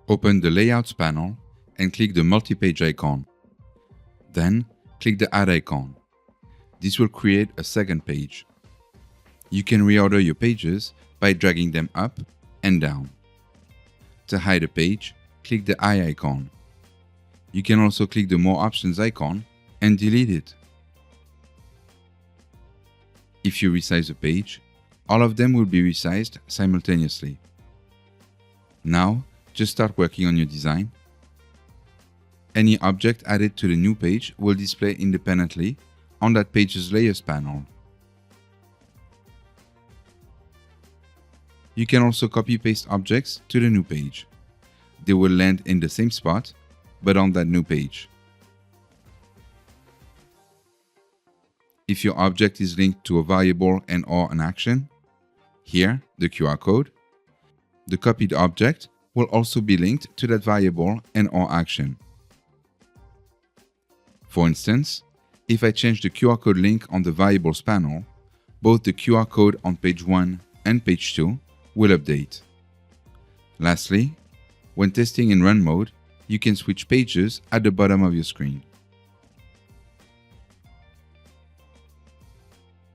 Open the Layouts panel and click the multi-page icon. Then, click the Add icon. This will create a second page. You can reorder your pages by dragging them up and down. To hide a page, click the eye icon. You can also click the More Options icon and delete it. If you resize a page, all of them will be resized simultaneously. Now, just start working on your design. Any object added to the new page will display independently on that page's Layers panel. You can also copy-paste objects to the new page. They will land in the same spot, but on that new page. If your object is linked to a variable and/or an action, here, the QR code, the copied object will also be linked to that variable and/or action. For instance, if I change the QR code link on the Variables panel, both the QR code on page 1 and page 2 will update. Lastly, when testing in run mode, you can switch pages at the bottom of your screen.